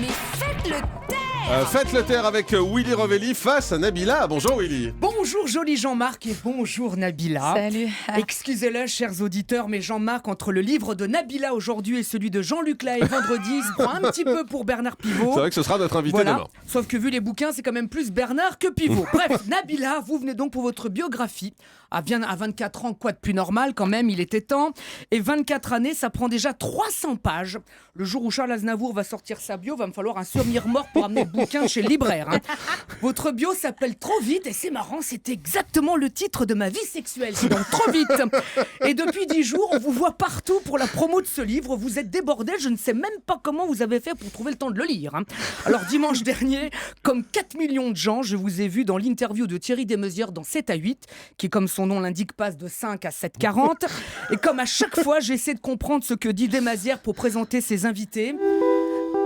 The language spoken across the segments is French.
Mais faites-le taire! Faites le taire avec Willy Revelli face à Nabila. Bonjour Willy. Bonjour joli Jean-Marc et bonjour Nabila. Salut. Excusez-le chers auditeurs, mais Jean-Marc, entre le livre de Nabila aujourd'hui et celui de Jean-Luc Lahaye vendredi, il se prend un petit peu pour Bernard Pivot. C'est vrai que ce sera notre invité Voilà. demain. Sauf que vu les bouquins, c'est quand même plus Bernard que Pivot. Bref, Nabila, vous venez donc pour votre biographie. À 24 ans, quoi de plus normal quand même, il était temps. Et 24 années, ça prend déjà 300 pages. Le jour où Charles Aznavour va sortir sa bio, va me falloir un souvenir-mort pour amener le bouquin chez le libraire. Votre bio s'appelle Trop vite et c'est marrant, c'est exactement le titre de ma vie sexuelle. C'est donc Trop vite. Et depuis 10 jours, on vous voit partout pour la promo de ce livre. Vous êtes débordés, je ne sais même pas comment vous avez fait pour trouver le temps de le lire. Alors dimanche dernier, comme 4 millions de gens, je vous ai vu dans l'interview de Thierry Desmaizières dans 7 à 8, qui comme son nom l'indique passe de 5 à 7h40. Et comme à chaque fois, j'essaie de comprendre ce que dit Desmaizières pour présenter ses invités.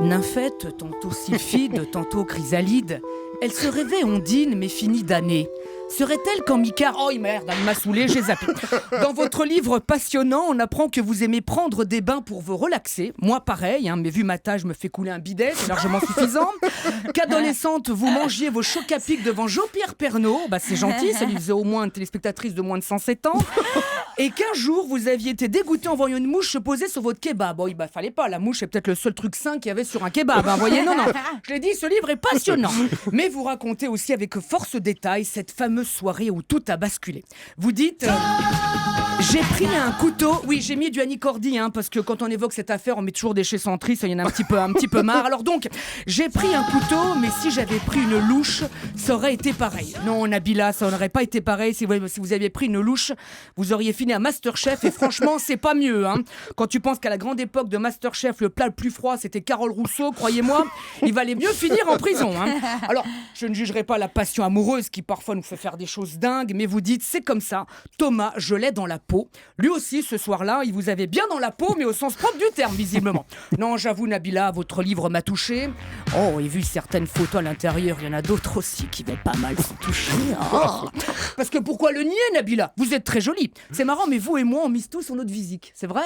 Nymphette, tantôt sylphide, tantôt chrysalide, elle se rêvait ondine mais finie damnée. Serait-elle quand Micard... Oh merde, il m'a saoulé, j'ai zappé. Dans votre livre passionnant, on apprend que vous aimez prendre des bains pour vous relaxer. Moi pareil, mais vu ma taille, je me fais couler un bidet, c'est largement suffisant. Qu'adolescente, vous mangiez vos chocs à pic devant Jean-Pierre Pernaut. Bah c'est gentil, ça lui faisait au moins une téléspectatrice de moins de 107 ans. Et qu'un jour, vous aviez été dégoûté en voyant une mouche se poser sur votre kebab. Bon, fallait pas, la mouche est peut-être le seul truc sain qu'il y avait sur un kebab. Vous voyez, non. Je l'ai dit, ce livre est passionnant. Mais vous racontez aussi avec force détail cette fameuse soirée où tout a basculé. Vous dites... J'ai pris un couteau. Oui, j'ai mis du Annie Cordy, parce que quand on évoque cette affaire, on met toujours des chez Centris, il y en a un petit peu marre. Alors donc, j'ai pris un couteau, mais si j'avais pris une louche, ça aurait été pareil. Non, Nabila, ça n'aurait pas été pareil. Si vous aviez pris une louche, vous auriez fini à Masterchef, et franchement, c'est pas mieux. Quand tu penses qu'à la grande époque de Masterchef, le plat le plus froid, c'était Carole Rousseau, croyez-moi, il valait mieux finir en prison. Alors, je ne jugerai pas la passion amoureuse qui parfois nous fait faire des choses dingues, mais vous dites, c'est comme ça. Thomas, je l'ai dans la peau. Lui aussi, ce soir-là, il vous avait bien dans la peau, mais au sens propre du terme, visiblement. Non, j'avoue, Nabila, votre livre m'a touché. Oh, et vu certaines photos à l'intérieur, il y en a d'autres aussi qui vont pas mal s'en toucher. Oh. Parce que pourquoi le nier, Nabila? Vous êtes très jolie. C'est marrant, mais vous et moi, on mise tout sur notre physique. C'est vrai,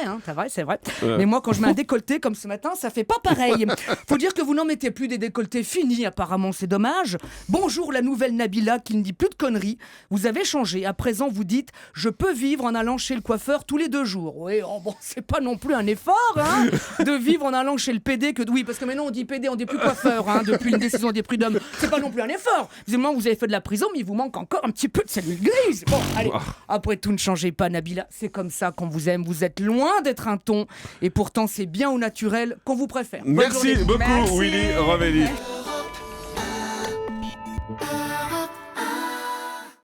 c'est vrai. Mais moi, quand je mets un décolleté comme ce matin, ça fait pas pareil. Faut dire que vous n'en mettez plus des décolletés finis, apparemment, c'est dommage. Bonjour, la nouvelle Nabila qui ne dit plus de conneries. Vous avez changé. À présent, vous dites, je peux vivre en allant chez le coiffeur tous les 2 jours. Oui, c'est pas non plus un effort, de vivre en allant chez le PD que... Oui, parce que maintenant on dit PD, on dit plus coiffeur, depuis une décision des prud'hommes. C'est pas non plus un effort. Visiblement, vous avez fait de la prison, mais il vous manque encore un petit peu de cellule grise. Bon, allez, après tout, ne changez pas, Nabila. C'est comme ça qu'on vous aime. Vous êtes loin d'être un ton. Et pourtant, c'est bien au naturel qu'on vous préfère. Merci beaucoup, Merci. Willy Revelli.